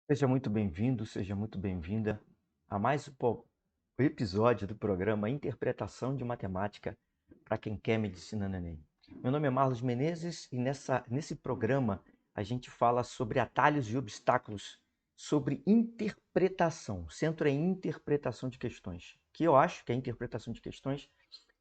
Seja muito bem-vindo, seja muito bem-vinda a mais um episódio do programa Interpretação de Matemática para quem quer medicina no Enem. Meu nome é Marlos Menezes e nesse programa a gente fala sobre atalhos e obstáculos, sobre interpretação. O centro é interpretação de questões, que eu acho que a interpretação de questões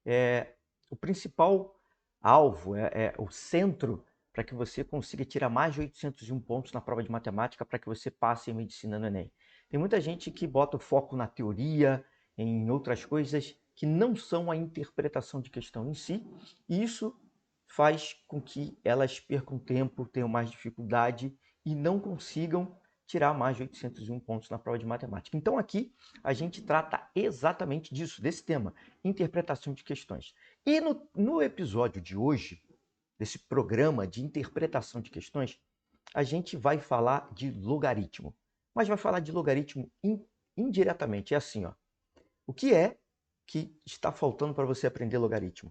é o principal alvo, é o centro para que você consiga tirar mais de 801 pontos na prova de matemática para que você passe em medicina no Enem. Tem muita gente que bota o foco na teoria, em outras coisas que não são a interpretação de questão em si, e isso faz com que elas percam tempo, tenham mais dificuldade e não consigam tirar mais de 801 pontos na prova de matemática. Então aqui a gente trata exatamente disso, desse tema, interpretação de questões. E no episódio de hoje, desse programa de interpretação de questões, a gente vai falar de logaritmo. Mas vai falar de logaritmo indiretamente. É assim, ó. O que é que está faltando para você aprender logaritmo?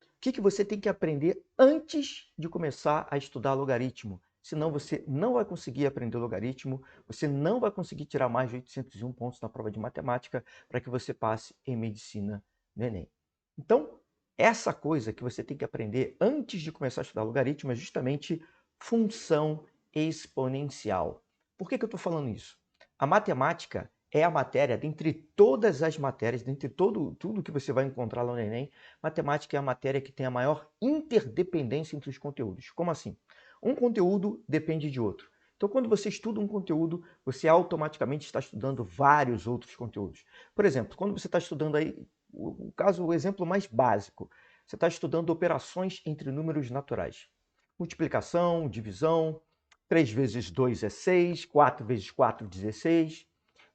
O que você tem que aprender antes de começar a estudar logaritmo? Senão você não vai conseguir aprender logaritmo, você não vai conseguir tirar mais de 801 pontos na prova de matemática para que você passe em medicina no Enem. Então, essa coisa que você tem que aprender antes de começar a estudar logaritmo é justamente função exponencial. Por que eu estou falando isso? A matemática é a matéria, dentre todas as matérias, dentre tudo que você vai encontrar lá no Enem, matemática é a matéria que tem a maior interdependência entre os conteúdos. Como assim? Um conteúdo depende de outro. Então, quando você estuda um conteúdo, você automaticamente está estudando vários outros conteúdos. Por exemplo, quando você está estudando aí, o exemplo mais básico, você está estudando operações entre números naturais. Multiplicação, divisão, 3 vezes 2 é 6, 4 vezes 4 16,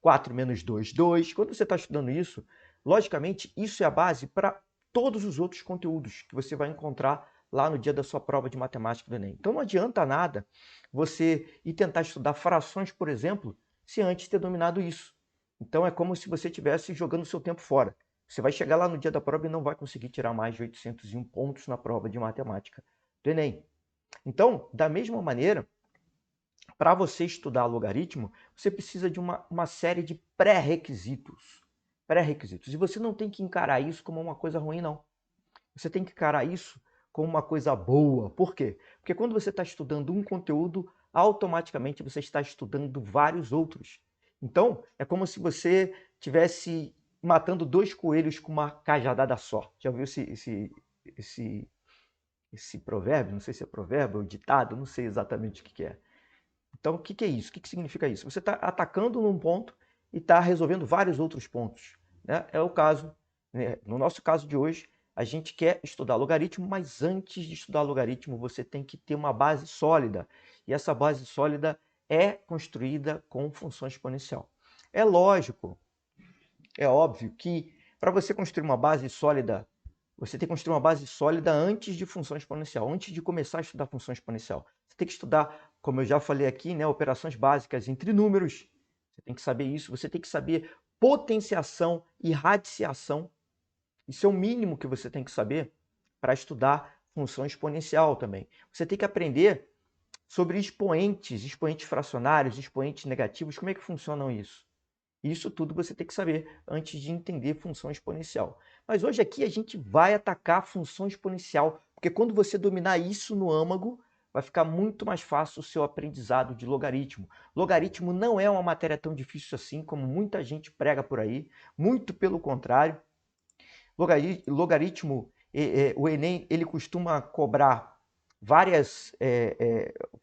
4 menos 2, 2. Quando você está estudando isso, logicamente, isso é a base para todos os outros conteúdos que você vai encontrar lá no dia da sua prova de matemática do Enem. Então não adianta nada você ir tentar estudar frações, por exemplo, se antes ter dominado isso. Então é como se você estivesse jogando seu tempo fora. Você vai chegar lá no dia da prova e não vai conseguir tirar mais de 801 pontos na prova de matemática do Enem. Então, da mesma maneira, para você estudar logaritmo, você precisa de uma série de pré-requisitos. Pré-requisitos. E você não tem que encarar isso como uma coisa ruim, não. Você tem que encarar isso como uma coisa boa. Por quê? Porque quando você está estudando um conteúdo, automaticamente você está estudando vários outros. Então, é como se você tivesse matando dois coelhos com uma cajadada só. Já viu esse, esse provérbio? Não sei se é provérbio ou ditado, não sei exatamente o que é. Então, o que é isso? O que significa isso? Você está atacando num ponto e está resolvendo vários outros pontos. Né? É o caso, né? No nosso caso de hoje, a gente quer estudar logaritmo, mas antes de estudar logaritmo, você tem que ter uma base sólida. E essa base sólida é construída com função exponencial. É lógico, é óbvio que para você construir uma base sólida, você tem que construir uma base sólida antes de função exponencial, antes de começar a estudar função exponencial. Você tem que estudar, como eu já falei aqui, né, operações básicas entre números. Você tem que saber isso. Você tem que saber potenciação e radiciação. Isso é o mínimo que você tem que saber para estudar função exponencial também. Você tem que aprender sobre expoentes, expoentes fracionários, expoentes negativos, como é que funcionam isso. Isso tudo você tem que saber antes de entender função exponencial. Mas hoje aqui a gente vai atacar a função exponencial, porque quando você dominar isso no âmago, vai ficar muito mais fácil o seu aprendizado de logaritmo. Logaritmo não é uma matéria tão difícil assim como muita gente prega por aí, muito pelo contrário. Logaritmo, o Enem, ele costuma cobrar várias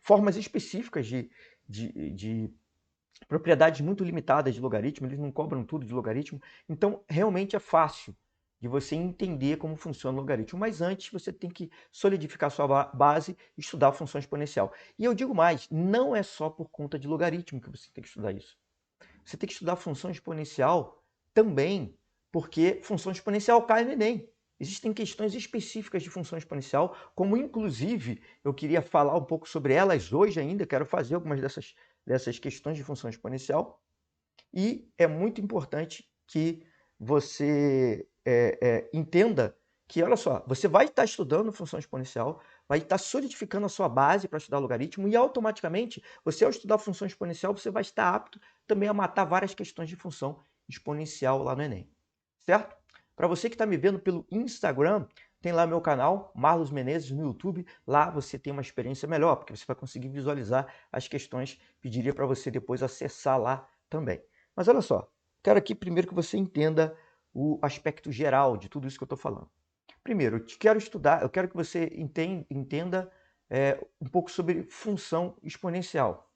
formas específicas de propriedades muito limitadas de logaritmo, eles não cobram tudo de logaritmo, então realmente é fácil de você entender como funciona o logaritmo, mas antes você tem que solidificar sua base e estudar a função exponencial. E eu digo mais, não é só por conta de logaritmo que você tem que estudar isso. Você tem que estudar função exponencial também, porque função exponencial cai no Enem. Existem questões específicas de função exponencial, como inclusive eu queria falar um pouco sobre elas hoje ainda, quero fazer algumas dessas questões de função exponencial. E é muito importante que você entenda que, olha só, você vai estar estudando função exponencial, vai estar solidificando a sua base para estudar logaritmo e automaticamente, você ao estudar função exponencial, você vai estar apto também a matar várias questões de função exponencial lá no Enem. Certo? Para você que está me vendo pelo Instagram, tem lá meu canal, Marlos Menezes, no YouTube. Lá você tem uma experiência melhor, porque você vai conseguir visualizar as questões. Pediria para você depois acessar lá também. Mas olha só, quero aqui primeiro que você entenda o aspecto geral de tudo isso que eu estou falando. Primeiro, eu quero que você entenda um pouco sobre função exponencial.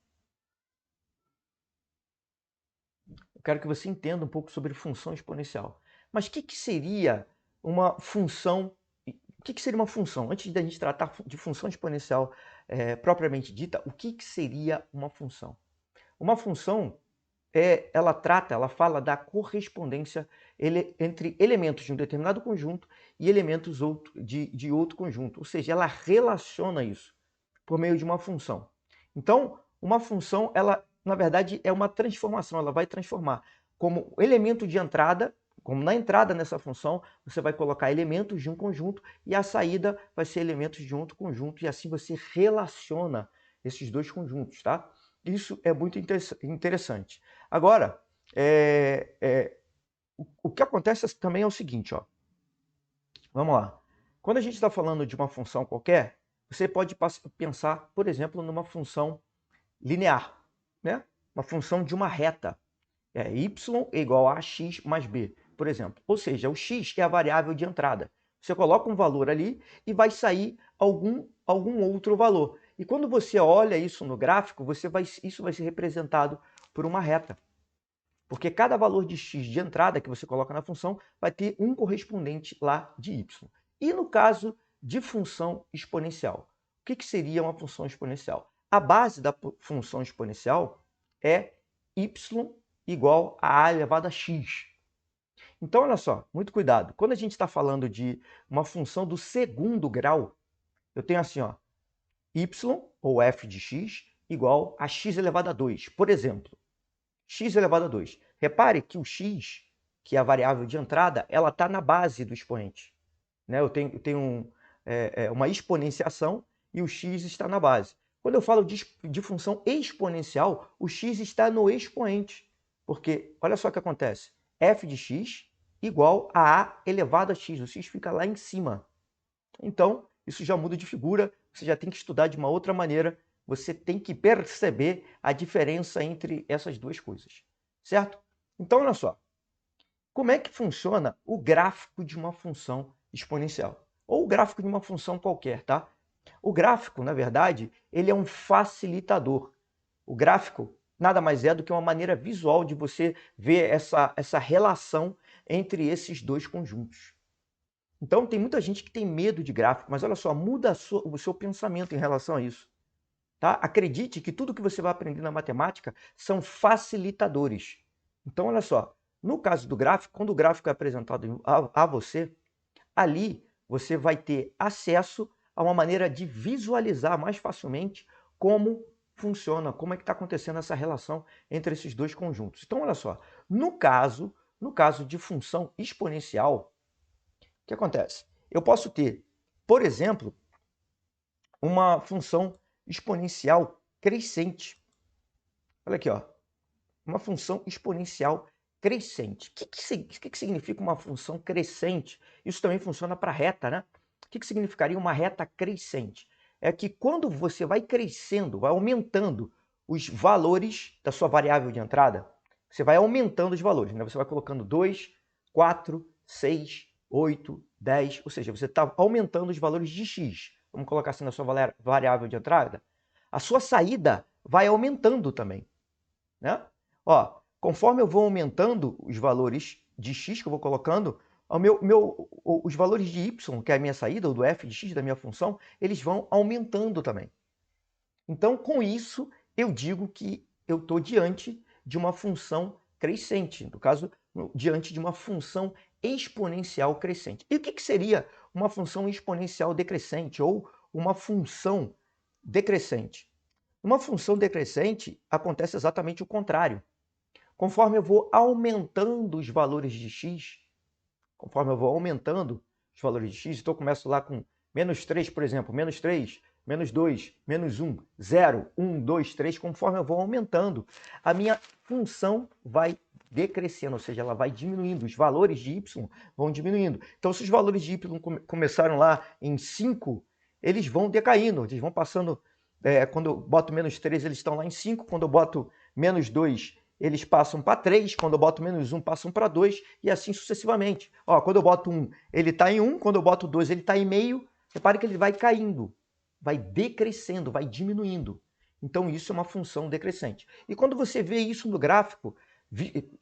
Eu quero que você entenda um pouco sobre função exponencial. Mas o que seria uma função? O que seria uma função? Antes da gente tratar de função exponencial propriamente dita, o que seria uma função? Uma função ela fala da correspondência entre elementos de um determinado conjunto e elementos de outro conjunto. Ou seja, ela relaciona isso por meio de uma função. Então, uma função, ela, na verdade, é uma transformação. Ela vai transformar como elemento de entrada, como na entrada nessa função, você vai colocar elementos de um conjunto e a saída vai ser elementos de outro conjunto. E assim você relaciona esses dois conjuntos, tá? Isso é muito interessante. Agora, o que acontece também é o seguinte, ó. Vamos lá. Quando a gente está falando de uma função qualquer, você pode pensar, por exemplo, numa função linear, né? Uma função de uma reta. Y é igual a x mais b, por exemplo. Ou seja, o x é a variável de entrada. Você coloca um valor ali e vai sair algum outro valor. E quando você olha isso no gráfico, isso vai ser representado por uma reta. Porque cada valor de x de entrada que você coloca na função vai ter um correspondente lá de y. E no caso de função exponencial, o que seria uma função exponencial? A base da função exponencial é y igual a elevado a x. Então, olha só, muito cuidado. Quando a gente está falando de uma função do segundo grau, eu tenho assim, ó, y, ou f de x, igual a x elevado a 2. Por exemplo, x elevado a 2. Repare que o x, que é a variável de entrada, ela está na base do expoente. Né? Eu tenho uma exponenciação e o x está na base. Quando eu falo de função exponencial, o x está no expoente. Porque, olha só o que acontece. F de x igual a elevado a x. O x fica lá em cima. Então, isso já muda de figura. Você já tem que estudar de uma outra maneira. Você tem que perceber a diferença entre essas duas coisas. Certo? Então, olha só. Como é que funciona o gráfico de uma função exponencial? Ou o gráfico de uma função qualquer, tá? O gráfico, na verdade, ele é um facilitador. O gráfico nada mais é do que uma maneira visual de você ver essa relação entre esses dois conjuntos. Então, tem muita gente que tem medo de gráfico, mas olha só, muda o seu pensamento em relação a isso. Tá? Acredite que tudo que você vai aprender na matemática são facilitadores. Então, olha só, no caso do gráfico, quando o gráfico é apresentado a você, ali você vai ter acesso a uma maneira de visualizar mais facilmente como funciona, como é que está acontecendo essa relação entre esses dois conjuntos. Então, olha só, no caso de função exponencial, o que acontece? Eu posso ter, por exemplo, uma função exponencial crescente. Olha aqui, ó, uma função exponencial crescente. O que significa uma função crescente? Isso também funciona para reta, né? O que significaria uma reta crescente? É que quando você vai crescendo, vai aumentando os valores da sua variável de entrada, você vai aumentando os valores, né? Você vai colocando 2, 4, 6, 8, 10, ou seja, você está aumentando os valores de x. Vamos colocar assim na sua variável de entrada. A sua saída vai aumentando também, né? Ó, conforme eu vou aumentando os valores de x que eu vou colocando, os valores de y, que é a minha saída, ou do f de x da minha função, eles vão aumentando também. Então, com isso, eu digo que eu estou diante de uma função crescente, no caso, diante de uma função exponencial crescente. E o que seria uma função exponencial decrescente ou uma função decrescente? Uma função decrescente acontece exatamente o contrário. Conforme eu vou aumentando os valores de x, então eu começo lá com Menos 3, por exemplo, menos 3, menos 2, menos 1, 0, 1, 2, 3, conforme eu vou aumentando, a minha função vai decrescendo, ou seja, ela vai diminuindo, os valores de y vão diminuindo. Então, se os valores de y começaram lá em 5, eles vão decaindo, eles vão passando, quando eu boto menos 3, eles estão lá em 5, quando eu boto menos 2, eles passam para 3, quando eu boto menos 1, passam para 2, e assim sucessivamente. Ó, quando eu boto 1, ele está em 1, quando eu boto 2, ele está em meio, repare que ele vai caindo, vai decrescendo, vai diminuindo. Então, isso é uma função decrescente. E quando você vê isso no gráfico,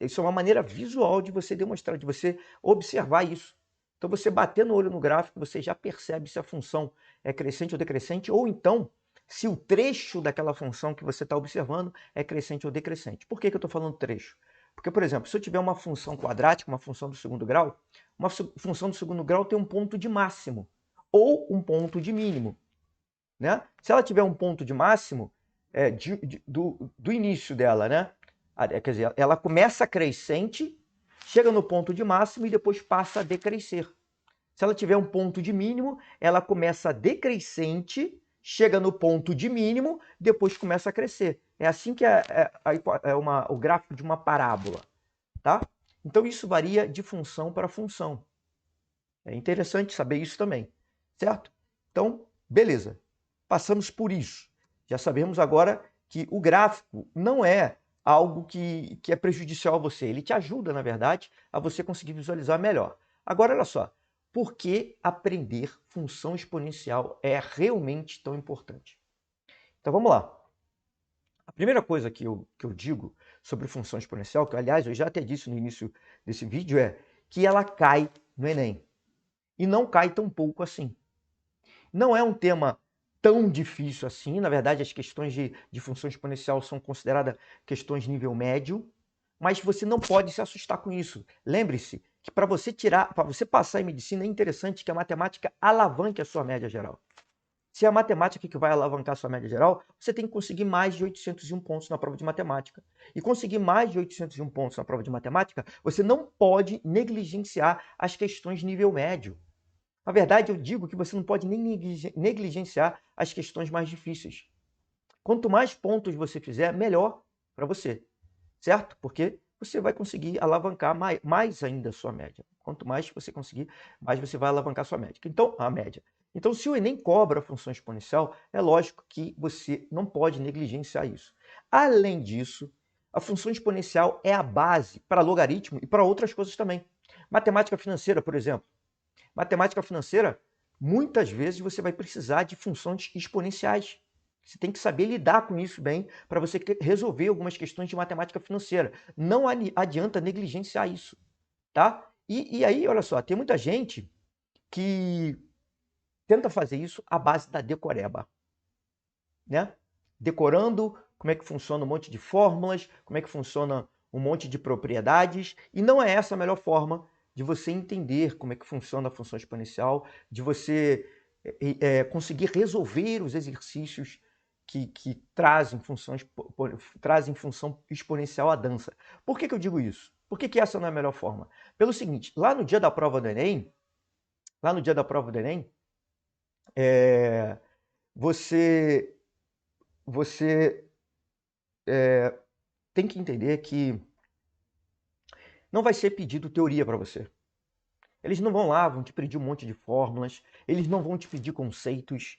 isso é uma maneira visual de você demonstrar, de você observar isso. Então, você bater no olho no gráfico, você já percebe se a função é crescente ou decrescente, ou então, se o trecho daquela função que você está observando é crescente ou decrescente. Por que eu estou falando trecho? Porque, por exemplo, se eu tiver uma função quadrática, uma função do segundo grau, uma função do segundo grau tem um ponto de máximo ou um ponto de mínimo. Né? Se ela tiver um ponto de máximo, do início dela, né? Quer dizer, ela começa crescente, chega no ponto de máximo e depois passa a decrescer. Se ela tiver um ponto de mínimo, ela começa decrescente, chega no ponto de mínimo, depois começa a crescer. É assim que o gráfico de uma parábola. Tá? Então isso varia de função para função. É interessante saber isso também, certo? Então, beleza. Passamos por isso. Já sabemos agora que o gráfico não é algo que é prejudicial a você. Ele te ajuda, na verdade, a você conseguir visualizar melhor. Agora, olha só. Por que aprender função exponencial é realmente tão importante? Então, vamos lá. A primeira coisa que eu digo sobre função exponencial, que, aliás, eu já até disse no início desse vídeo, é que ela cai no Enem. E não cai tão pouco assim. Não é um tema tão difícil assim. Na verdade, as questões de função exponencial são consideradas questões nível médio, mas você não pode se assustar com isso. Lembre-se que para você passar em medicina, é interessante que a matemática alavanque a sua média geral. Se é a matemática que vai alavancar a sua média geral, você tem que conseguir mais de 801 pontos na prova de matemática. E conseguir mais de 801 pontos na prova de matemática, você não pode negligenciar as questões nível médio. Na verdade, eu digo que você não pode nem negligenciar as questões mais difíceis. Quanto mais pontos você fizer, melhor para você, certo? Porque você vai conseguir alavancar mais ainda a sua média. Quanto mais você conseguir, mais você vai alavancar a sua média. Então, a média. Então, se o Enem cobra a função exponencial, é lógico que você não pode negligenciar isso. Além disso, a função exponencial é a base para logaritmo e para outras coisas também. Matemática financeira, por exemplo. Matemática financeira, muitas vezes você vai precisar de funções exponenciais. Você tem que saber lidar com isso bem para você resolver algumas questões de matemática financeira. Não adianta negligenciar isso, tá? E aí, olha só, tem muita gente que tenta fazer isso à base da decoreba, né? Decorando como é que funciona um monte de fórmulas, como é que funciona um monte de propriedades, e não é essa a melhor forma de você entender como é que funciona a função exponencial, de você conseguir resolver os exercícios que trazem função exponencial à dança. Por que eu digo isso? Por que essa não é a melhor forma? Pelo seguinte, lá no dia da prova do Enem, você tem que entender que não vai ser pedido teoria para você. Eles não vão te pedir um monte de fórmulas, eles não vão te pedir conceitos.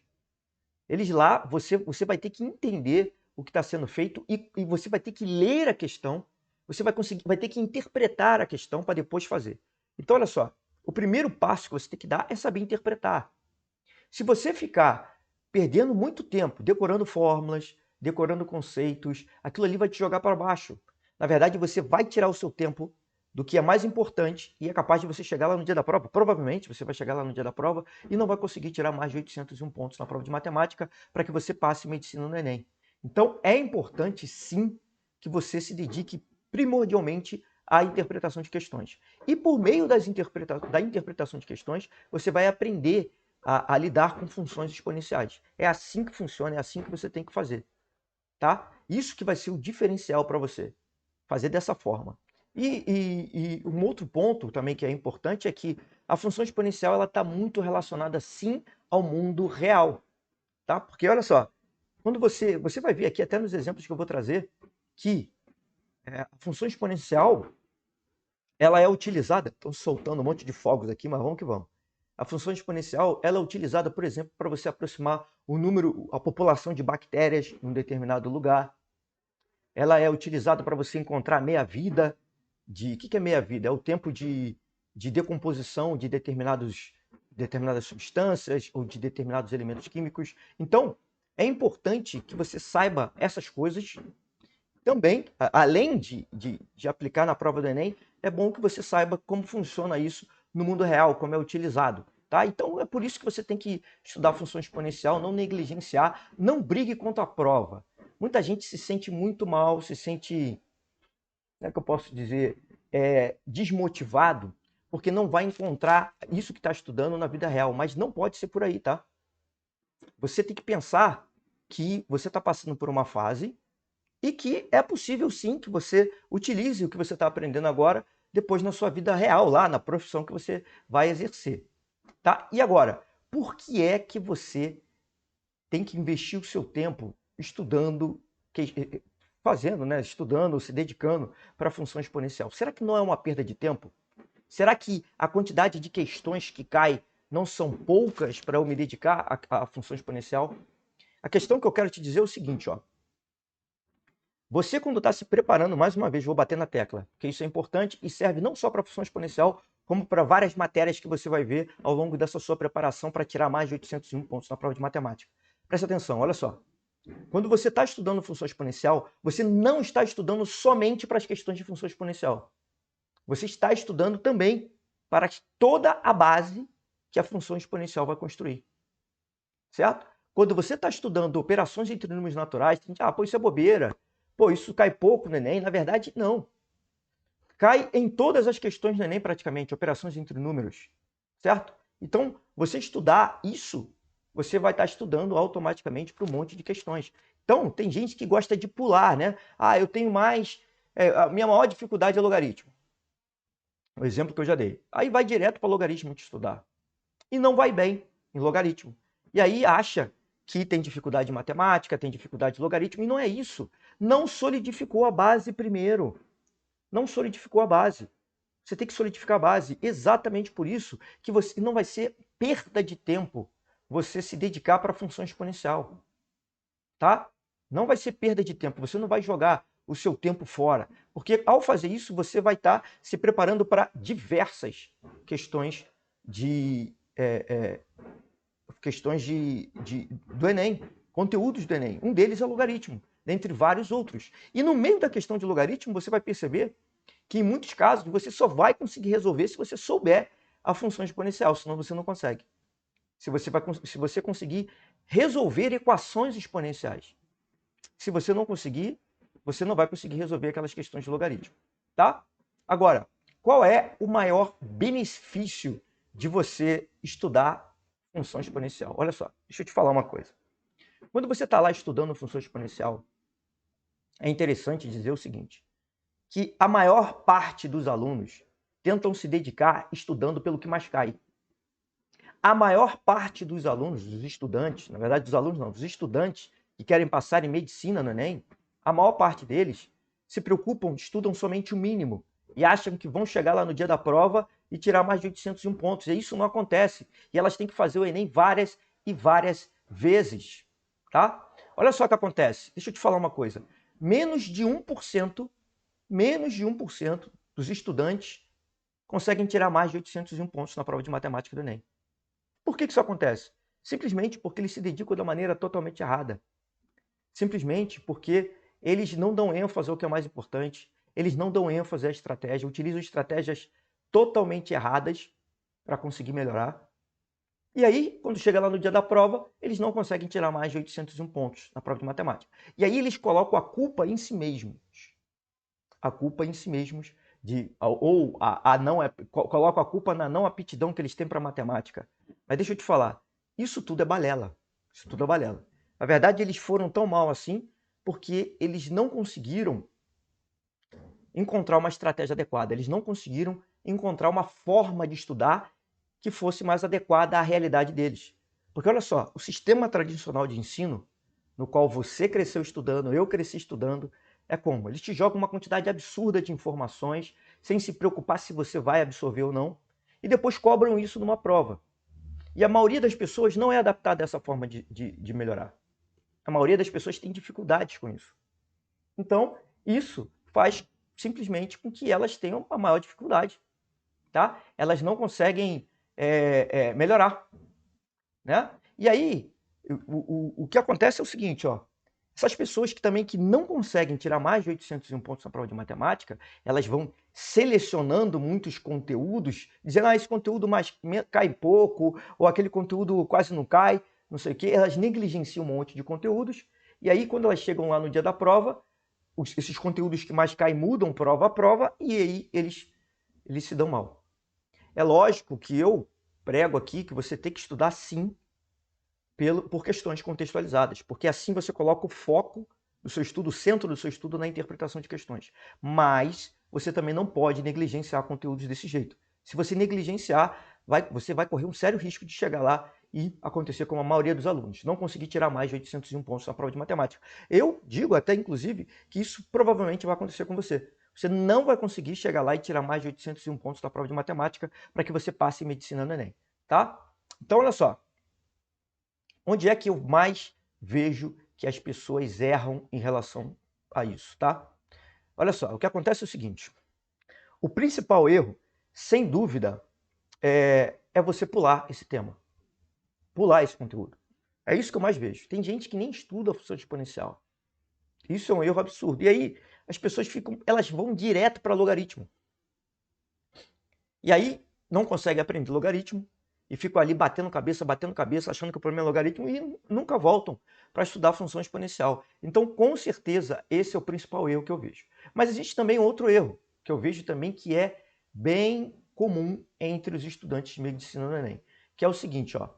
Eles lá, você vai ter que entender o que está sendo feito e você vai ter que ler a questão, você vai ter que interpretar a questão para depois fazer. Então, olha só, o primeiro passo que você tem que dar é saber interpretar. Se você ficar perdendo muito tempo decorando fórmulas, decorando conceitos, aquilo ali vai te jogar para baixo. Na verdade, você vai tirar o seu tempo do que é mais importante e é capaz de você chegar lá no dia da prova. Provavelmente você vai chegar lá no dia da prova e não vai conseguir tirar mais de 801 pontos na prova de matemática para que você passe medicina no Enem. Então, é importante sim que você se dedique primordialmente à interpretação de questões. E por meio da interpretação de questões, você vai aprender a lidar com funções exponenciais. É assim que funciona, é assim que você tem que fazer. Tá? Isso que vai ser o diferencial para você. Fazer dessa forma. E um outro ponto também que é importante é que a função exponencial está muito relacionada, sim, ao mundo real, tá? Porque olha só, quando você vai ver aqui, até nos exemplos que eu vou trazer, que a função exponencial ela é utilizada, estou soltando um monte de fogos aqui, mas vamos que vamos. A função exponencial ela é utilizada, por exemplo, para você aproximar o número, a população de bactérias em um determinado lugar. Ela é utilizada para você encontrar meia-vida. O que é meia-vida? É o tempo de decomposição de determinadas substâncias ou de determinados elementos químicos. Então, é importante que você saiba essas coisas também, além de aplicar na prova do Enem, é bom que você saiba como funciona isso no mundo real, como é utilizado. Tá? Então é por isso que você tem que estudar função exponencial, não negligenciar, não brigue contra a prova. Muita gente se sente muito mal, se sente, como é que eu posso dizer, desmotivado, porque não vai encontrar isso que está estudando na vida real. Mas não pode ser por aí, tá? Você tem que pensar que você está passando por uma fase e que é possível sim que você utilize o que você está aprendendo agora depois na sua vida real, lá na profissão que você vai exercer. Tá? E agora, por que é que você tem que investir o seu tempo estudando, fazendo, né? Estudando, se dedicando para a função exponencial? Será que não é uma perda de tempo? Será que a quantidade de questões que cai não são poucas para eu me dedicar à função exponencial? A questão que eu quero te dizer é o seguinte, ó. Você, quando está se preparando, mais uma vez, vou bater na tecla, porque isso é importante e serve não só para a função exponencial, como para várias matérias que você vai ver ao longo dessa sua preparação para tirar mais de 801 pontos na prova de matemática. Presta atenção, olha só. Quando você está estudando função exponencial, você não está estudando somente para as questões de função exponencial. Você está estudando também para toda a base que a função exponencial vai construir. Certo? Quando você está estudando operações entre números naturais, tem gente, pô, isso é bobeira. Pô, isso cai pouco no Enem. Na verdade, não. Cai em todas as questões do Enem, praticamente, operações entre números. Certo? Então, você estudar isso, você vai estar estudando automaticamente para um monte de questões. Então, tem gente que gosta de pular, né? Eu tenho mais... a minha maior dificuldade é logaritmo. O exemplo que eu já dei. Aí vai direto para logaritmo de estudar. E não vai bem em logaritmo. E aí acha que tem dificuldade em matemática, tem dificuldade em logaritmo, e não é isso. Não solidificou a base primeiro. Não solidificou a base. Você tem que solidificar a base. Exatamente por isso que você não vai ser perda de tempo você se dedicar para a função exponencial. Tá? Não vai ser perda de tempo. Você não vai jogar o seu tempo fora. Porque ao fazer isso, você vai estar se preparando para diversas questões do Enem, conteúdos do Enem. Um deles é logaritmo, dentre vários outros. E no meio da questão de logaritmo, você vai perceber que em muitos casos você só vai conseguir resolver se você souber a função exponencial, senão você não consegue. Se você conseguir resolver equações exponenciais. Se você não conseguir, você não vai conseguir resolver aquelas questões de logaritmo. Tá? Agora, qual é o maior benefício de você estudar função exponencial? Olha só, deixa eu te falar uma coisa. Quando você está lá estudando função exponencial, é interessante dizer o seguinte, que a maior parte dos alunos tentam se dedicar estudando pelo que mais cai. A maior parte dos alunos, dos estudantes, na verdade dos alunos não, dos estudantes que querem passar em medicina no Enem, a maior parte deles se preocupam, estudam somente o mínimo e acham que vão chegar lá no dia da prova e tirar mais de 801 pontos. E isso não acontece. E elas têm que fazer o Enem várias e várias vezes. Tá? Olha só o que acontece. Deixa eu te falar uma coisa. Menos de 1% dos estudantes conseguem tirar mais de 801 pontos na prova de matemática do Enem. Por que isso acontece? Simplesmente porque eles se dedicam da maneira totalmente errada. Simplesmente porque eles não dão ênfase ao que é mais importante, eles não dão ênfase à estratégia, utilizam estratégias totalmente erradas para conseguir melhorar. E aí, quando chega lá no dia da prova, eles não conseguem tirar mais de 801 pontos na prova de matemática. E aí eles colocam a culpa em si mesmos. A culpa em si mesmos colocam a culpa na não aptidão que eles têm para matemática. Mas deixa eu te falar, isso tudo é balela. Isso tudo é balela. Na verdade, eles foram tão mal assim porque eles não conseguiram encontrar uma estratégia adequada. Eles não conseguiram encontrar uma forma de estudar que fosse mais adequada à realidade deles. Porque olha só, o sistema tradicional de ensino, no qual você cresceu estudando, eu cresci estudando, é como? Eles te jogam uma quantidade absurda de informações, sem se preocupar se você vai absorver ou não, e depois cobram isso numa prova. E a maioria das pessoas não é adaptada a essa forma de melhorar. A maioria das pessoas tem dificuldades com isso. Então, isso faz simplesmente com que elas tenham uma maior dificuldade. Tá? Elas não conseguem melhorar. Né? E aí, o que acontece é o seguinte, ó, essas pessoas que não conseguem tirar mais de 801 pontos na prova de matemática, elas vão selecionando muitos conteúdos, dizendo, esse conteúdo cai pouco, ou aquele conteúdo quase não cai, não sei o quê. Elas negligenciam um monte de conteúdos, e aí quando elas chegam lá no dia da prova, esses conteúdos que mais caem mudam prova a prova, e aí eles se dão mal. É lógico que eu prego aqui que você tem que estudar sim por questões contextualizadas, porque assim você coloca o foco do seu estudo, o centro do seu estudo na interpretação de questões. Mas você também não pode negligenciar conteúdos desse jeito. Se você negligenciar, você vai correr um sério risco de chegar lá e acontecer como a maioria dos alunos, não conseguir tirar mais de 801 pontos na prova de matemática. Eu digo até, inclusive, que isso provavelmente vai acontecer com você. Você não vai conseguir chegar lá e tirar mais de 801 pontos da prova de matemática para que você passe em medicina no Enem, tá? Então, olha só. Onde é que eu mais vejo que as pessoas erram em relação a isso, tá? Olha só, o que acontece é o seguinte. O principal erro, sem dúvida, é você pular esse tema. Pular esse conteúdo. É isso que eu mais vejo. Tem gente que nem estuda a função exponencial. Isso é um erro absurdo. E aí, as pessoas elas vão direto para logaritmo. E aí, não conseguem aprender logaritmo e ficam ali batendo cabeça, achando que o problema é logaritmo e nunca voltam para estudar a função exponencial. Então, com certeza, esse é o principal erro que eu vejo. Mas existe também outro erro que eu vejo também que é bem comum entre os estudantes de medicina no Enem, que é o seguinte, ó.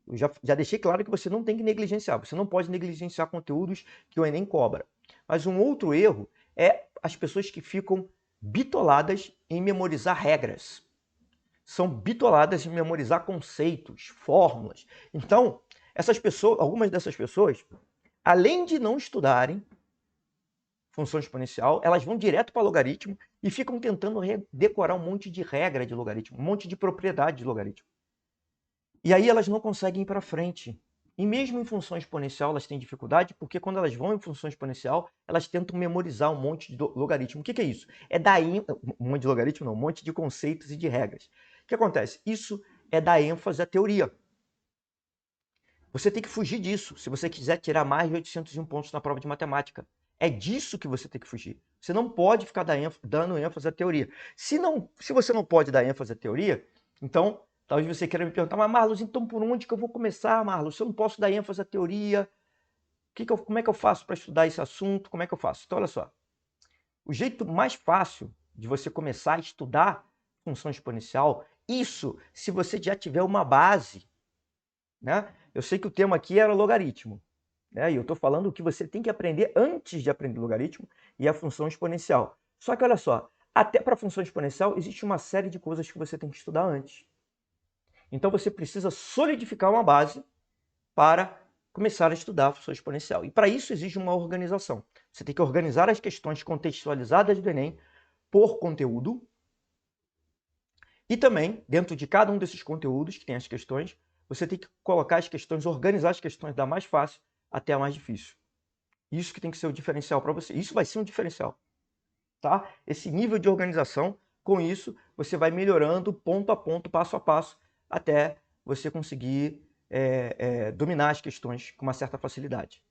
Eu já deixei claro que você não tem que negligenciar, você não pode negligenciar conteúdos que o Enem cobra. Mas um outro erro é as pessoas que ficam bitoladas em memorizar regras. São bitoladas em memorizar conceitos, fórmulas. Então, algumas dessas pessoas, além de não estudarem função exponencial, elas vão direto para logaritmo e ficam tentando decorar um monte de regra de logaritmo, um monte de propriedade de logaritmo. E aí elas não conseguem ir para frente. E mesmo em função exponencial elas têm dificuldade, porque quando elas vão em função exponencial, elas tentam memorizar um monte de logaritmo. O que é isso? É dar um monte de logaritmo, não, um monte de conceitos e de regras. O que acontece? Isso é dar ênfase à teoria. Você tem que fugir disso, se você quiser tirar mais de 801 pontos na prova de matemática. É disso que você tem que fugir. Você não pode ficar dando ênfase à teoria. Se você não pode dar ênfase à teoria, então talvez você queira me perguntar, mas Marlos, então por onde que eu vou começar, Marlos? Se eu não posso dar ênfase à teoria, como é que eu faço para estudar esse assunto? Como é que eu faço? Então, olha só. O jeito mais fácil de você começar a estudar função exponencial, isso se você já tiver uma base, né? Eu sei que o tema aqui era logaritmo, né? E eu estou falando o que você tem que aprender antes de aprender logaritmo e a função exponencial. Só que olha só, até para a função exponencial existe uma série de coisas que você tem que estudar antes. Então você precisa solidificar uma base para começar a estudar a função exponencial. E para isso exige uma organização. Você tem que organizar as questões contextualizadas do Enem por conteúdo. E também, dentro de cada um desses conteúdos que tem as questões, você tem que colocar as questões, organizar as questões da mais fácil até a mais difícil. Isso que tem que ser o diferencial para você. Isso vai ser um diferencial. Tá? Esse nível de organização, com isso, você vai melhorando ponto a ponto, passo a passo, até você conseguir dominar as questões com uma certa facilidade.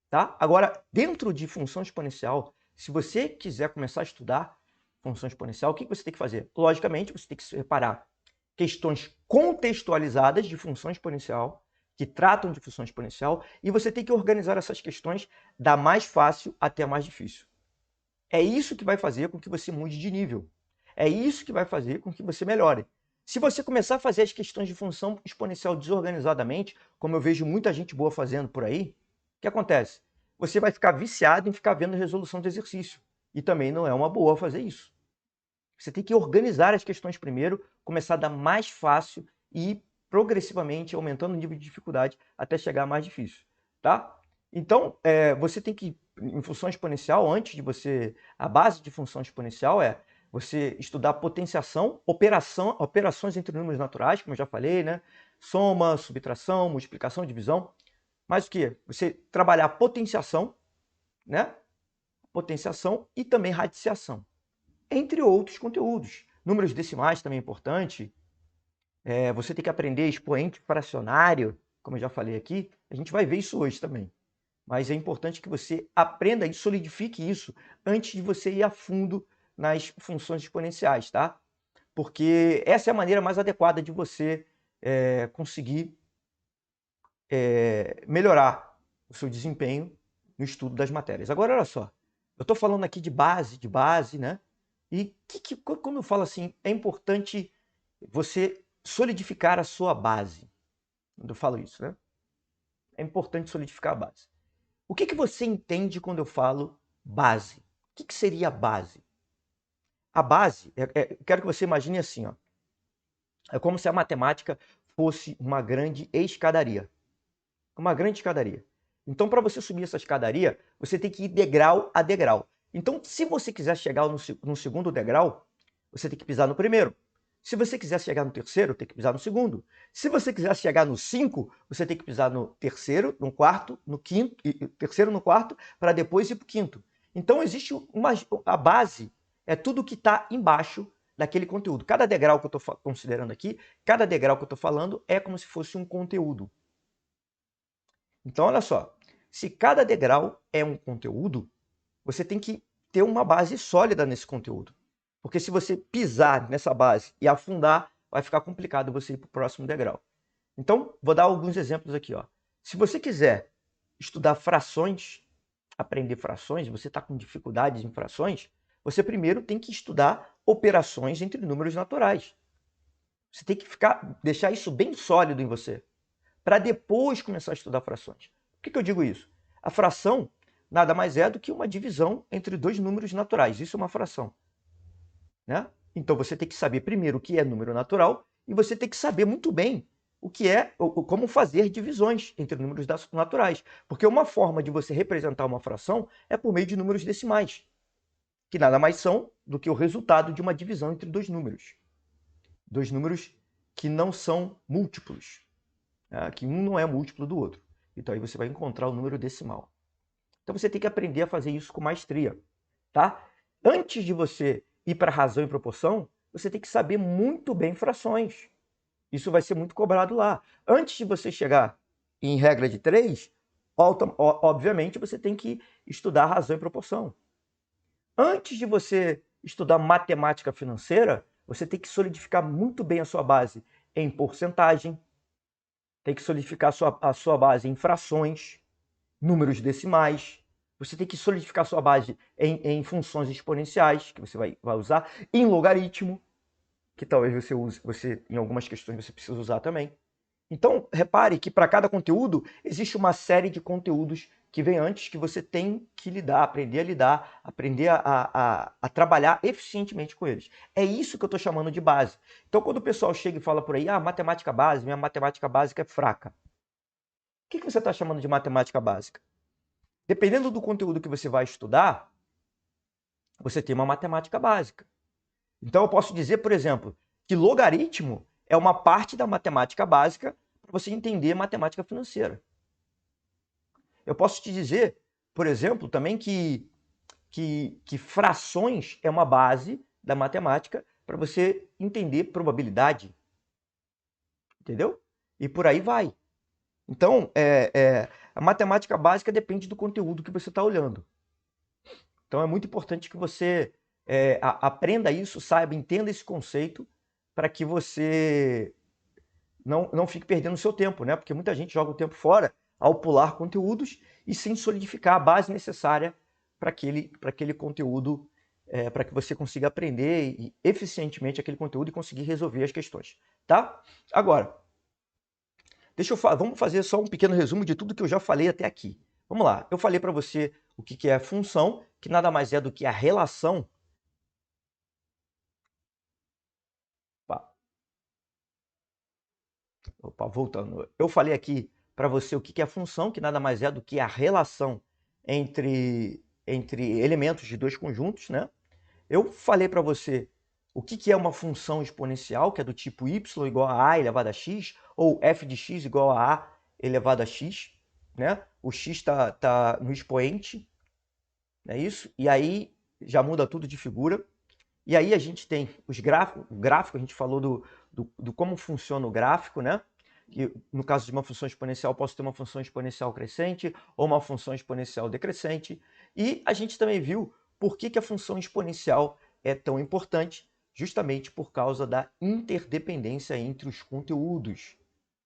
Tá? Agora, dentro de função exponencial, se você quiser começar a estudar função exponencial, o que você tem que fazer? Logicamente, você tem que separar questões contextualizadas de função exponencial, que tratam de função exponencial, e você tem que organizar essas questões da mais fácil até a mais difícil. É isso que vai fazer com que você mude de nível. É isso que vai fazer com que você melhore. Se você começar a fazer as questões de função exponencial desorganizadamente, como eu vejo muita gente boa fazendo por aí, o que acontece? Você vai ficar viciado em ficar vendo resolução de exercício. E também não é uma boa fazer isso. Você tem que organizar as questões primeiro, começar da mais fácil e ir progressivamente aumentando o nível de dificuldade até chegar a mais difícil, tá? Então, você tem que, em função exponencial, antes de você... A base de função exponencial é você estudar potenciação, operações entre números naturais, como eu já falei, né? Soma, subtração, multiplicação, divisão. Mas o que? Você trabalhar potenciação, né? Potenciação e também radiciação, entre outros conteúdos. Números decimais também é importante. Você tem que aprender expoente fracionário, como eu já falei aqui. A gente vai ver isso hoje também. Mas é importante que você aprenda e solidifique isso antes de você ir a fundo nas funções exponenciais, tá? Porque essa é a maneira mais adequada de você conseguir melhorar o seu desempenho no estudo das matérias. Agora, olha só, eu estou falando aqui de base, né? E quando eu falo assim, é importante você solidificar a sua base. Quando eu falo isso, né? É importante solidificar a base. O que você entende quando eu falo base? O que seria a base? A base, quero que você imagine assim, ó. É como se a matemática fosse uma grande escadaria. Uma grande escadaria. Então, para você subir essa escadaria, você tem que ir degrau a degrau. Então, se você quiser chegar no segundo degrau, você tem que pisar no primeiro. Se você quiser chegar no terceiro, tem que pisar no segundo. Se você quiser chegar no 5, você tem que pisar no terceiro, no quarto, no quinto, terceiro, no quarto, para depois ir para o quinto. Então, existe a base, é tudo que está embaixo daquele conteúdo. Cada degrau que eu estou considerando aqui, cada degrau que eu estou falando é como se fosse um conteúdo. Então, olha só, se cada degrau é um conteúdo, você tem que ter uma base sólida nesse conteúdo. Porque se você pisar nessa base e afundar, vai ficar complicado você ir para o próximo degrau. Então, vou dar alguns exemplos aqui. Ó. Se você quiser estudar frações, aprender frações, você está com dificuldades em frações, você primeiro tem que estudar operações entre números naturais. Você tem que deixar isso bem sólido em você, para depois começar a estudar frações. Por que eu digo isso? A fração nada mais é do que uma divisão entre dois números naturais. Isso é uma fração, né? Então você tem que saber primeiro o que é número natural e você tem que saber muito bem o que é, como fazer divisões entre números naturais. Porque uma forma de você representar uma fração é por meio de números decimais, que nada mais são do que o resultado de uma divisão entre dois números. Dois números que não são múltiplos, né? Que um não é múltiplo do outro. Então aí você vai encontrar o número decimal. Então você tem que aprender a fazer isso com maestria, tá? Antes de você ir para razão e proporção, você tem que saber muito bem frações. Isso vai ser muito cobrado lá. Antes de você chegar em regra de 3, obviamente você tem que estudar razão e proporção. Antes de você estudar matemática financeira, você tem que solidificar muito bem a sua base em porcentagem, tem que solidificar a sua base em frações, números decimais. Você tem que solidificar sua base em funções exponenciais, que você vai usar, em logaritmo, que talvez você use, em algumas questões você precisa usar também. Então, repare que para cada conteúdo existe uma série de conteúdos que vem antes que você tem que aprender a lidar, aprender a trabalhar eficientemente com eles. É isso que eu estou chamando de base. Então, quando o pessoal chega e fala por aí, matemática base, minha matemática básica é fraca. O que você está chamando de matemática básica? Dependendo do conteúdo que você vai estudar, você tem uma matemática básica. Então, eu posso dizer, por exemplo, que logaritmo é uma parte da matemática básica para você entender matemática financeira. Eu posso te dizer, por exemplo, também que frações é uma base da matemática para você entender probabilidade. Entendeu? E por aí vai. Então, a matemática básica depende do conteúdo que você está olhando. Então, é muito importante que você aprenda isso, saiba, entenda esse conceito, para que você não fique perdendo o seu tempo, né? Porque muita gente joga o tempo fora ao pular conteúdos e sem solidificar a base necessária para aquele conteúdo, para que você consiga aprender eficientemente aquele conteúdo e conseguir resolver as questões, tá? Agora, vamos fazer só um pequeno resumo de tudo que eu já falei até aqui. Vamos lá, eu falei para você o que é função, que nada mais é do que a relação. Opa, voltando. Eu falei aqui para você o que é a função, que nada mais é do que a relação entre elementos de dois conjuntos, né? Eu falei para você o que é uma função exponencial, que é do tipo y igual a elevado a x, ou f de x igual a elevado a x, né? O x está no expoente, é isso? E aí já muda tudo de figura. E aí a gente tem os gráficos, o gráfico, a gente falou do como funciona o gráfico, né? Que no caso de uma função exponencial, posso ter uma função exponencial crescente ou uma função exponencial decrescente. E a gente também viu por que a função exponencial é tão importante, justamente por causa da interdependência entre os conteúdos.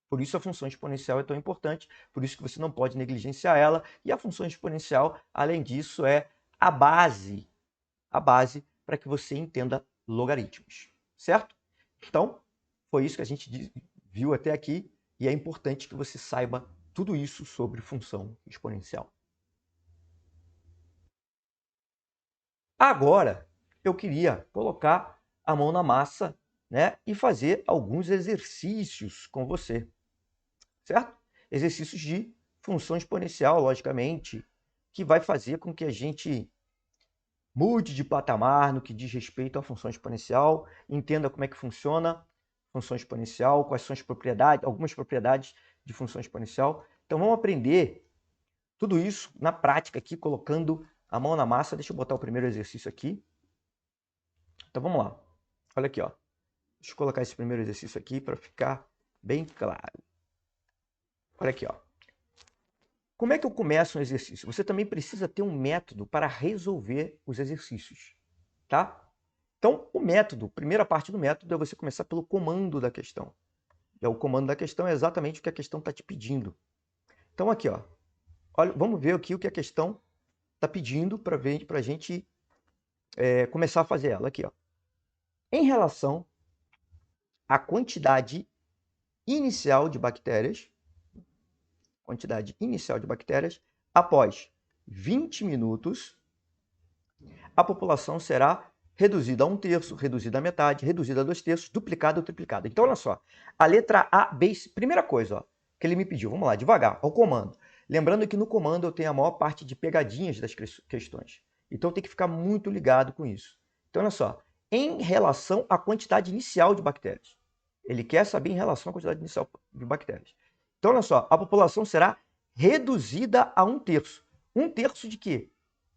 Por isso a função exponencial é tão importante, por isso que você não pode negligenciar ela. E a função exponencial, além disso, é a base para que você entenda logaritmos, certo? Então, foi isso que a gente viu até aqui e é importante que você saiba tudo isso sobre função exponencial. Agora, eu queria colocar a mão na massa, né, e fazer alguns exercícios com você, certo? Exercícios de função exponencial, logicamente, que vai fazer com que a gente mude de patamar no que diz respeito à função exponencial, entenda como é que funciona a função exponencial, quais são as propriedades, algumas propriedades de função exponencial. Então vamos aprender tudo isso na prática aqui, colocando a mão na massa. Deixa eu botar o primeiro exercício aqui. Então vamos lá. Olha aqui, ó. Deixa eu colocar esse primeiro exercício aqui para ficar bem claro. Olha aqui, ó. Como é que eu começo um exercício? Você também precisa ter um método para resolver os exercícios, tá? Então, o método, a primeira parte do método é você começar pelo comando da questão. O comando da questão é exatamente o que a questão está te pedindo. Então, aqui, ó, olha, vamos ver aqui o que a questão está pedindo para a gente começar a fazer ela. Aqui, ó. Em relação à quantidade inicial de bactérias, após 20 minutos, a população será reduzida a 1/3, reduzida a metade, reduzida a 2/3, duplicada ou triplicada. Então, olha só, a letra A, B, primeira coisa, ó, que ele me pediu, vamos lá, devagar, ao comando. Lembrando que no comando eu tenho a maior parte de pegadinhas das questões. Então, tem que ficar muito ligado com isso. Então, olha só, em relação à quantidade inicial de bactérias. Ele quer saber em relação à quantidade inicial de bactérias. Então, olha só, a população será reduzida a 1/3. 1/3 de quê?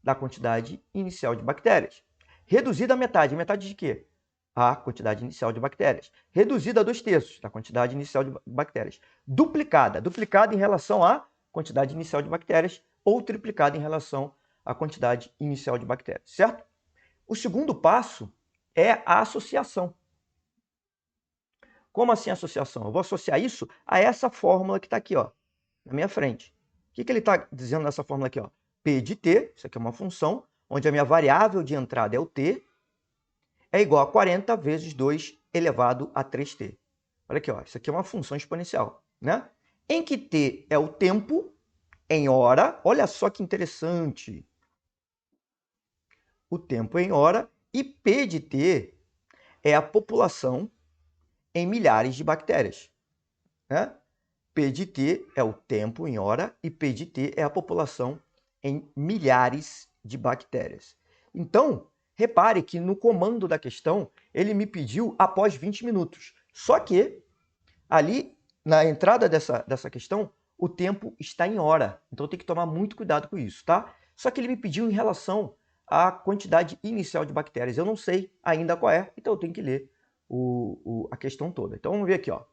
Da quantidade inicial de bactérias. Reduzida a metade. Metade de quê? A quantidade inicial de bactérias. Reduzida a 2/3 da quantidade inicial de bactérias. Duplicada. Duplicada em relação à quantidade inicial de bactérias ou triplicada em relação à quantidade inicial de bactérias, certo? O segundo passo é a associação. Como assim associação? Eu vou associar isso a essa fórmula que está aqui, ó, na minha frente. O que ele está dizendo nessa fórmula aqui? Ó? P de t, isso aqui é uma função, onde a minha variável de entrada é o t, é igual a 40 vezes 2 elevado a 3t. Olha aqui, ó, isso aqui é uma função exponencial, né? Em que t é o tempo em hora, olha só que interessante. O tempo em hora e P de t é a população em milhares de bactérias, né? P de t é o tempo em hora e P de t é a população em milhares de bactérias. Então, repare que no comando da questão, ele me pediu após 20 minutos. Só que, ali, na entrada dessa questão, o tempo está em hora. Então, tem que tomar muito cuidado com isso, tá? Só que ele me pediu em relação à quantidade inicial de bactérias. Eu não sei ainda qual é, então eu tenho que ler a questão toda. Então, vamos ver aqui, ó.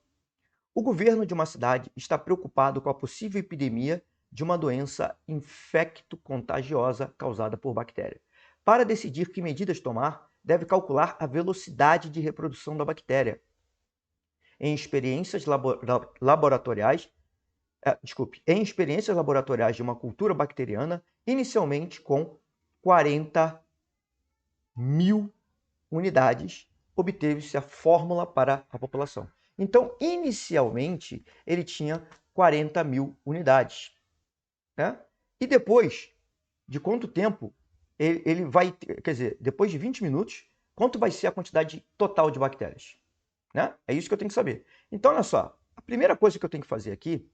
O governo de uma cidade está preocupado com a possível epidemia de uma doença infecto-contagiosa causada por bactéria. Para decidir que medidas tomar, deve calcular a velocidade de reprodução da bactéria. Em experiências laboratoriais de uma cultura bacteriana, inicialmente com 40.000 unidades, obteve-se a fórmula para a população. Então, inicialmente, ele tinha 40.000 unidades, né? E depois de quanto tempo ele vai, quer dizer, depois de 20 minutos, quanto vai ser a quantidade total de bactérias, né? É isso que eu tenho que saber. Então, olha só, a primeira coisa que eu tenho que fazer aqui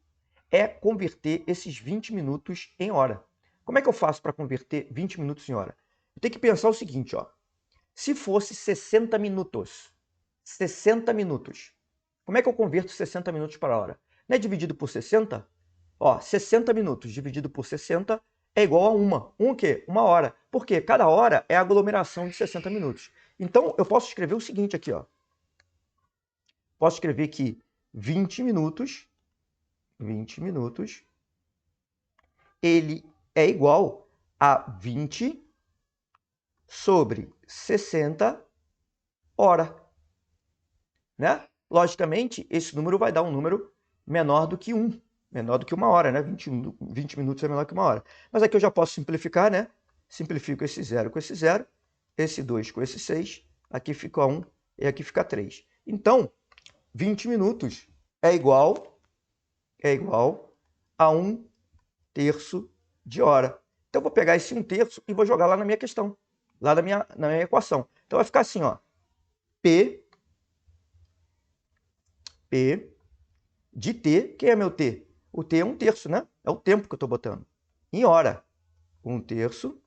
é converter esses 20 minutos em hora. Como é que eu faço para converter 20 minutos em hora? Eu tenho que pensar o seguinte, ó. Se fosse 60 minutos, como é que eu converto 60 minutos para hora? Não é dividido por 60? Ó, 60 minutos dividido por 60 é igual a uma. O quê? Uma hora. Por quê? Cada hora é a aglomeração de 60 minutos. Então, eu posso escrever o seguinte aqui, ó. Posso escrever que 20 minutos, ele é igual a 20 sobre 60 hora. Né? Logicamente, esse número vai dar um número menor do que 1. Menor do que uma hora, né? 20 minutos é menor que uma hora. Mas aqui eu já posso simplificar, né? Simplifico esse 0 com esse 0, esse 2 com esse 6, aqui fica 1 e aqui fica 3. Então, 20 minutos é igual a 1/3 de hora. Então, eu vou pegar esse 1/3 e vou jogar lá na minha questão, lá na minha equação. Então, vai ficar assim, ó. P de T, quem é meu T? O T é 1/3, né? É o tempo que eu estou botando. Em hora, 1/3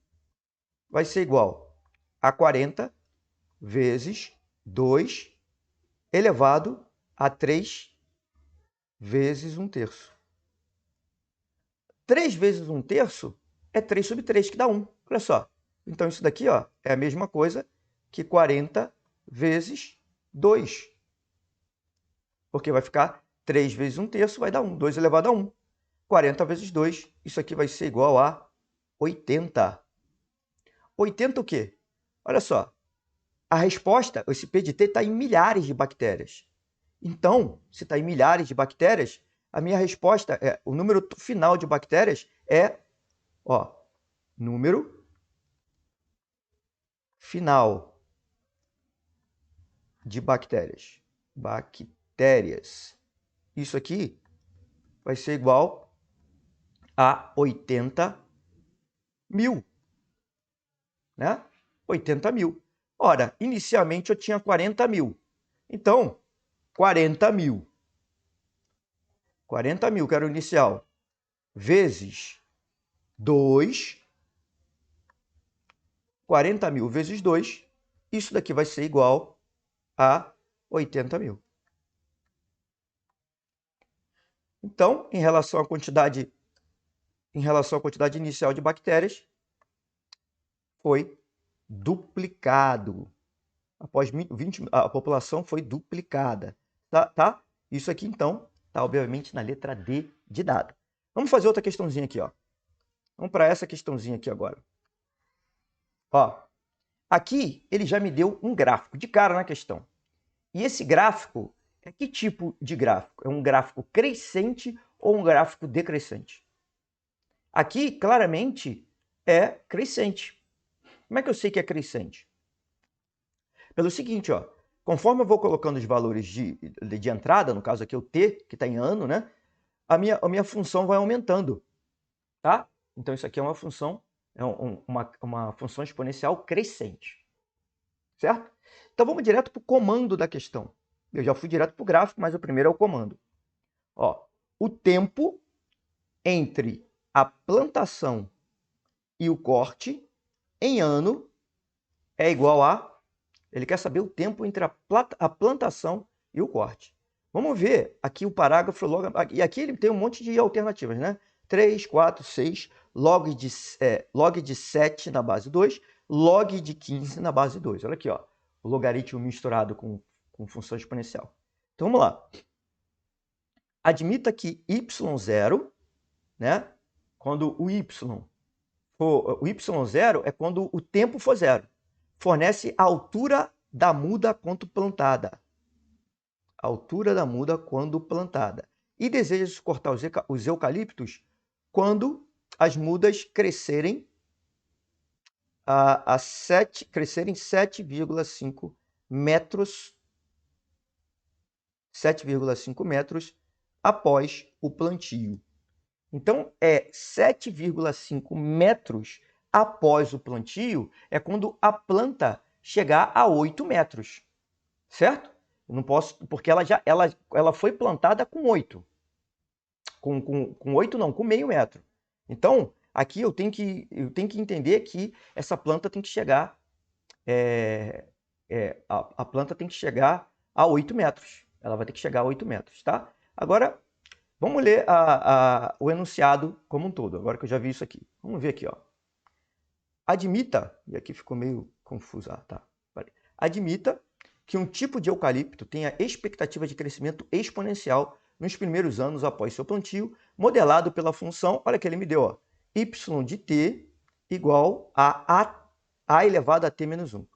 vai ser igual a 40 vezes 2 elevado a 3 vezes 1/3. 3 vezes 1/3 é 3 sobre 3, que dá 1. Olha só. Então, isso daqui, ó, é a mesma coisa que 40 vezes 2. Porque vai ficar 3 vezes 1/3 vai dar 1. 2 elevado a 1. 40 vezes 2, isso aqui vai ser igual a 80. 80 o quê? Olha só. A resposta, esse P de T, está em milhares de bactérias. Então, se está em milhares de bactérias, a minha resposta é, o número final de bactérias é, ó, número final de bactérias. Isso aqui vai ser igual a 80 mil, né? 80 mil. Ora, inicialmente eu tinha 40 mil. Então, 40 mil, que era o inicial, vezes 2, 40 mil vezes 2, isso daqui vai ser igual a 80 mil. Então, em relação à quantidade inicial de bactérias, foi duplicado. Após 20, a população foi duplicada. Tá? Isso aqui, então, está obviamente na letra D de dado. Vamos fazer outra questãozinha aqui, ó. Vamos para essa questãozinha aqui agora. Ó, aqui ele já me deu um gráfico de cara na questão. E esse gráfico é que tipo de gráfico? É um gráfico crescente ou um gráfico decrescente? Aqui, claramente, é crescente. Como é que eu sei que é crescente? Pelo seguinte, ó, conforme eu vou colocando os valores de entrada, no caso aqui o T, que está em ano, né? A minha função vai aumentando, tá? Então isso aqui é uma função, uma função exponencial crescente, certo? Então vamos direto para o comando da questão. Eu já fui direto para o gráfico, mas o primeiro é o comando. Ó, o tempo entre a plantação e o corte em ano é igual a... Ele quer saber o tempo entre a plantação e o corte. Vamos ver aqui o parágrafo logo... E aqui ele tem um monte de alternativas, né? 3, 4, 6, log de 7 na base 2, log de 15 na base 2. Olha aqui, ó, o logaritmo misturado com função exponencial. Então, vamos lá. Admita que y0, né? Quando o y0 é quando o tempo for zero. Fornece a altura da muda quando plantada. Altura da muda quando plantada. E deseja cortar os eucaliptos quando as mudas crescerem crescerem 7,5 metros 7,5 metros após o plantio. Então, é 7,5 metros após o plantio, é quando a planta chegar a 8 metros, certo? Eu não posso, porque ela foi plantada com 8. Com 8 não, com meio metro. Então, aqui eu tenho que entender que essa planta tem que chegar, a planta tem que chegar a 8 metros. Ela vai ter que chegar a 8 metros, tá? Agora, vamos ler o enunciado como um todo, agora que eu já vi isso aqui. Vamos ver aqui, ó. Admita, e aqui ficou meio confuso, tá? Admita que um tipo de eucalipto tenha expectativa de crescimento exponencial nos primeiros anos após seu plantio, modelado pela função, olha que ele me deu, ó, y de t igual a elevado a t menos 1,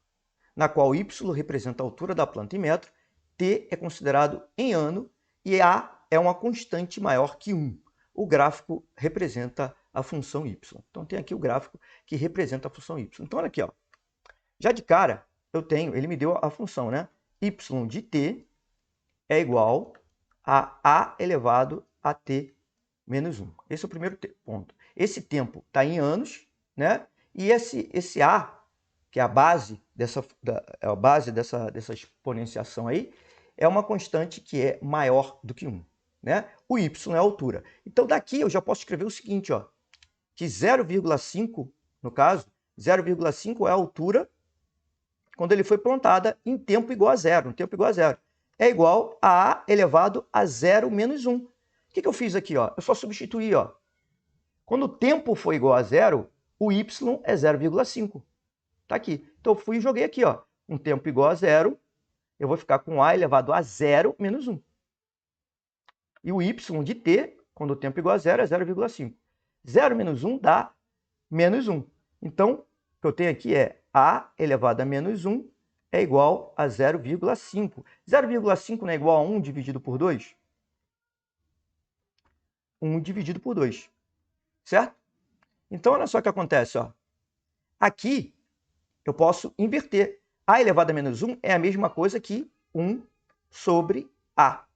na qual y representa a altura da planta em metro, t é considerado em ano e a é uma constante maior que 1. O gráfico representa a função y. Então tem aqui o gráfico que representa a função y. Então olha aqui, ó. Já de cara, ele me deu a função, né? Y de t é igual a elevado a t menos 1. Esse é o primeiro ponto. Esse tempo está em anos, né? E esse a, que é a base dessa exponenciação aí, é uma constante que é maior do que 1. Né? O y é a altura. Então, daqui eu já posso escrever o seguinte, ó, que 0,5, no caso, 0,5 é a altura quando ele foi plantada em tempo igual a zero, no tempo igual a zero. É igual a A elevado a 0 menos 1. O que eu fiz aqui? Ó? Eu só substituí. Ó. Quando o tempo foi igual a zero, o y é 0,5. Está aqui. Então eu fui e joguei aqui. Ó. Um tempo igual a zero, eu vou ficar com A elevado a 0 menos 1. E o y de t, quando o tempo é igual a zero, é 0,5. 0 menos 1 dá menos 1. Então, o que eu tenho aqui é A elevado a menos 1 é igual a 0,5. 0,5 não é igual a 1 dividido por 2? 1 dividido por 2. Certo? Então, olha só o que acontece. Ó. Aqui, eu posso inverter. A elevado a menos 1 é a mesma coisa que 1 sobre A.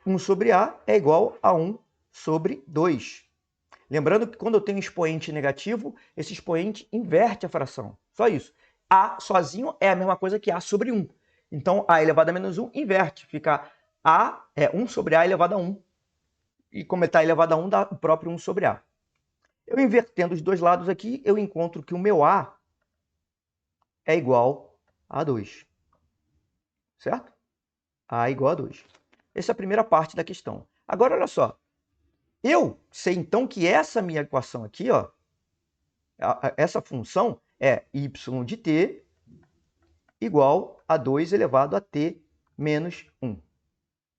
1 sobre A é igual a 1 sobre 2. Lembrando que quando eu tenho expoente negativo, esse expoente inverte a fração. Só isso. A sozinho é a mesma coisa que A sobre 1. Então, A elevado a menos 1 inverte. Fica A é 1 sobre A elevado a 1. E como está elevado a 1, dá o próprio 1 sobre A. Eu invertendo os dois lados aqui, eu encontro que o meu A é igual a 2. Certo? A é igual a 2. Essa é a primeira parte da questão. Agora, olha só. Eu sei, então, que essa minha equação aqui, ó, essa função é y de t igual a 2 elevado a t menos 1.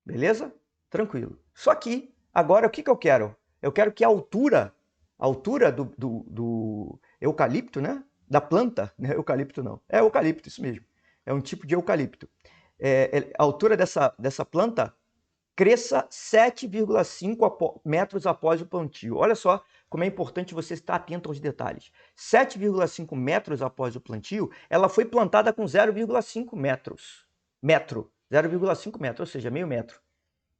Beleza? Tranquilo. Só que, agora, o que eu quero? Eu quero que a altura do eucalipto, né? Da planta, né? Eucalipto não. É eucalipto, isso mesmo. É um tipo de eucalipto. A altura dessa planta cresça 7,5 metros após o plantio. Olha só como é importante você estar atento aos detalhes. 7,5 metros após o plantio, ela foi plantada com 0,5 metros. 0,5 metro, ou seja, meio metro.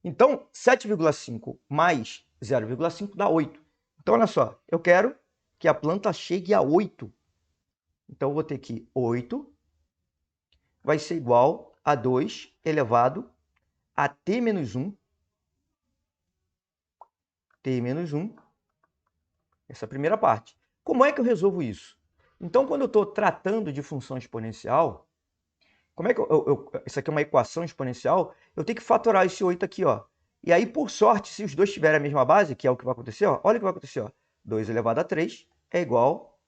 Então, 7,5 mais 0,5 dá 8. Então, olha só, eu quero que a planta chegue a 8. Então, eu vou ter que 8 vai ser igual a 2 elevado a t menos 1, t menos 1, essa é a primeira parte. Como é que eu resolvo isso? Então, quando eu estou tratando de função exponencial, como é que isso aqui é uma equação exponencial, eu tenho que fatorar esse 8 aqui, ó. E aí, por sorte, se os dois tiverem a mesma base, que é o que vai acontecer, ó, olha o que vai acontecer, ó. 2 elevado a 3 é igual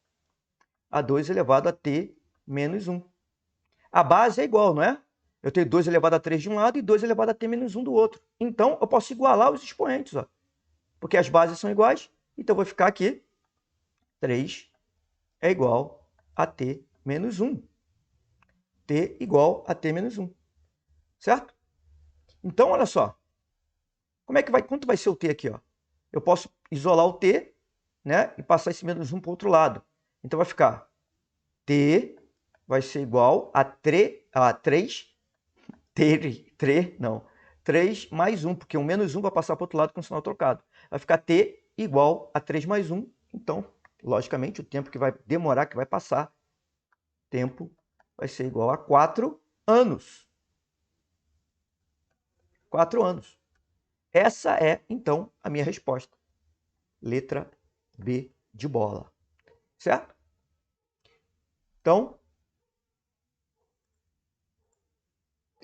a 2 elevado a t menos 1. A base é igual, não é? Eu tenho 2 elevado a 3 de um lado e 2 elevado a t menos 1 do outro. Então, eu posso igualar os expoentes, ó. Porque as bases são iguais, então vai ficar aqui 3 é igual a t menos 1. T igual a t menos 1. Certo? Então, olha só. Quanto vai ser o t aqui? Ó? Eu posso isolar o t, né, e passar esse menos 1 para o outro lado. Então vai ficar t vai ser igual a 3 mais 1, porque o menos 1 vai passar para o outro lado com o sinal trocado. Vai ficar t igual a 3 mais 1. Então, logicamente, o tempo que vai demorar, que vai passar, tempo vai ser igual a 4 anos. 4 anos. Essa é, então, a minha resposta. Letra B de bola. Certo? Então,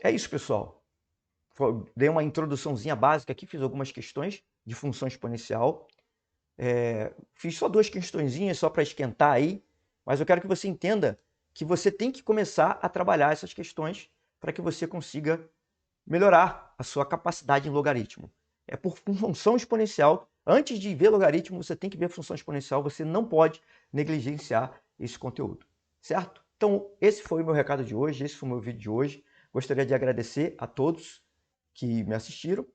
é isso, pessoal. Dei uma introduçãozinha básica aqui, fiz algumas questões de função exponencial. Fiz só 2 questõezinhas só para esquentar aí, mas eu quero que você entenda que você tem que começar a trabalhar essas questões para que você consiga melhorar a sua capacidade em logaritmo. É por função exponencial. Antes de ver logaritmo, você tem que ver função exponencial. Você não pode negligenciar esse conteúdo, certo? Então, esse foi o meu recado de hoje, esse foi o meu vídeo de hoje. Gostaria de agradecer a todos que me assistiram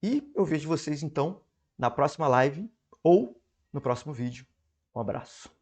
e eu vejo vocês, então, na próxima live ou no próximo vídeo. Um abraço.